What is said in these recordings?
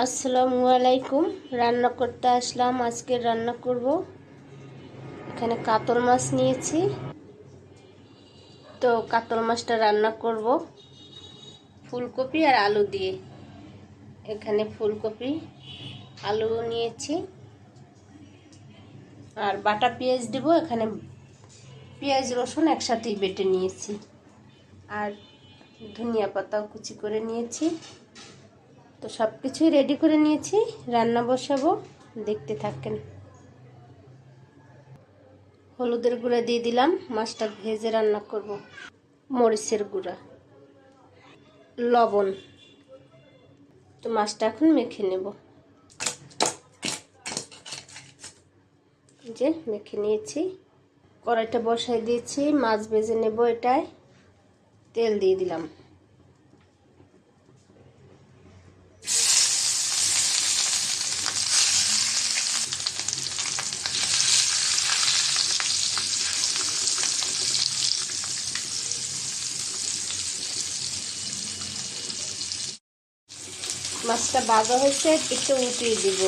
আসসালামু আলাইকুম। রান্না করতে আসলাম। আজকে রান্না করব। এখানে কাতল মাছ নিয়েছি, তো কাতল মাছটা রান্না করব ফুলকপি আর আলু দিয়ে। এখানে ফুলকপি আলু নিয়েছি আর বাটা পেঁয়াজ দেব। এখানে পেঁয়াজ রসুন একসাথেই বেটে নিয়েছি আর ধনিয়া পাতাও কুচি করে নিয়েছি। তো সব কিছুই রেডি করে নিয়েছি, রান্না বসাবো, দেখতে থাকেন। হলুদের গুঁড়া দিয়ে দিলাম, মাছটা ভেজে রান্না করব। মরিচের গুঁড়া, লবণ। তো মাছটা এখন মেখে নেব। যে মেখে নিয়েছি, কড়াইটা বসাই দিয়েছি, মাছ ভেজে নেব। এটায় তেল দিয়ে দিলাম। মাছটা ভাজা হয়েছে, একটু উঠিয়ে দিব।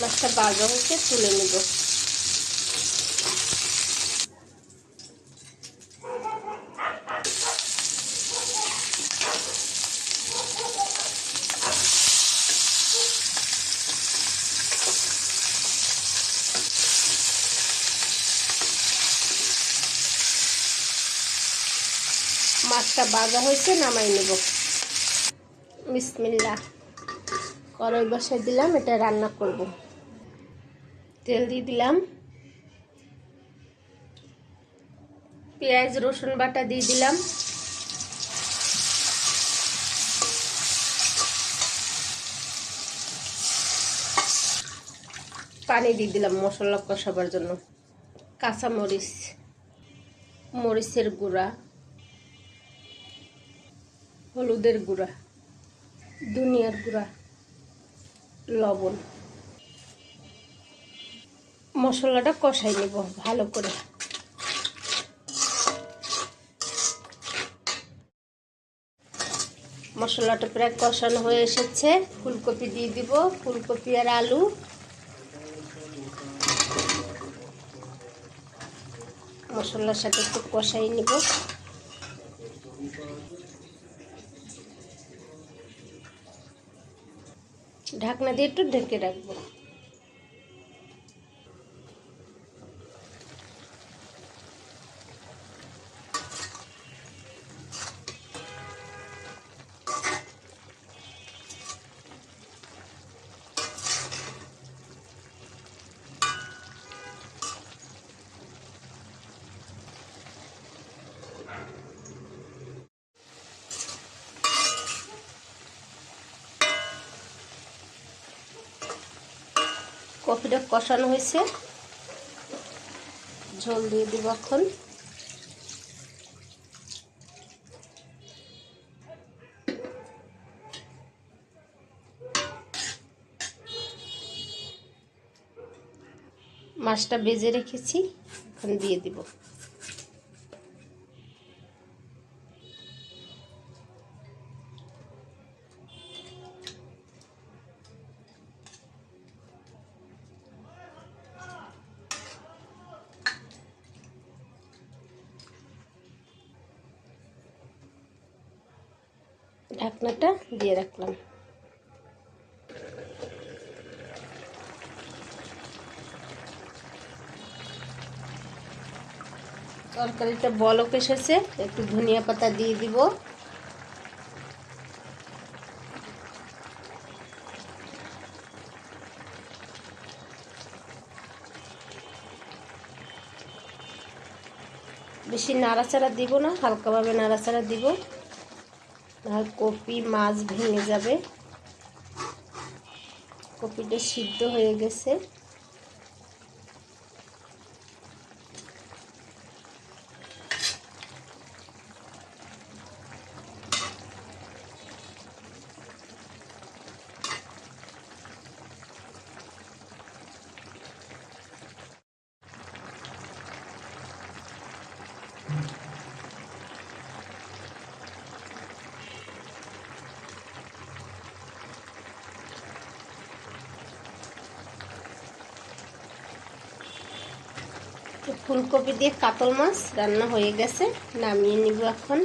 মাছটা ভাজা হয়েছে, তুলে নেব। মাছটা ভাজা হয়েছে, নামাই নেব। বিসমিল্লাহ। কড়াই বসাই দিলাম, এটা রান্না করব। তেল দিয়ে দিলাম, পেঁয়াজ রসুন বাটা দিয়ে দিলাম, পানি দিয়ে দিলাম মশলা কষাবার জন্য, কাঁচামরিচ, মরিচের গুঁড়া, হলুদের গুঁড়া, ধনিয়ার গুঁড়া, লবণ। মশলাটা কষাই নেব ভালো করে। মশলাটা প্রায় কষানো হয়ে এসেছে, ফুলকপি দিয়ে দিব। ফুলকপি আর আলু, মশলার সাথে একটু কষাই নেব। ঢাকনা দিয়ে একটু ঢেকে রাখবো। কপিটা কষানো হয়েছে, ঝোল দিয়ে দিব এখন। মাছটা ভেজে রেখেছি, এখন দিয়ে দিব। ঢাকনাটা দিয়ে রাখলাম। তরকারিটা বলক এসেছে, একটু ধনিয়া পাতা দিয়ে দিব। বেশি নাড়াচাড়া দিব না, হালকাভাবে নাড়াচাড়া দিব, নাহলে কপি মাছ ভেঙে যাবে। কপিটা সিদ্ধ হয়ে গেছে। ফুলকপি দিয়ে কাতল মাছ রান্না হয়ে গেছে, নামিয়ে নিব এখন।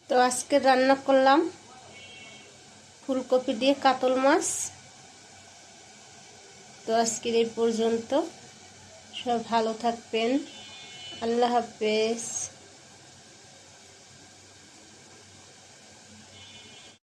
তো আজকে রান্না করলাম ফুলকপি দিয়ে কাতল মাছ। তো আজকের এই পর্যন্ত, সব ভালো থাকবেন, আল্লাহ হাফেজ।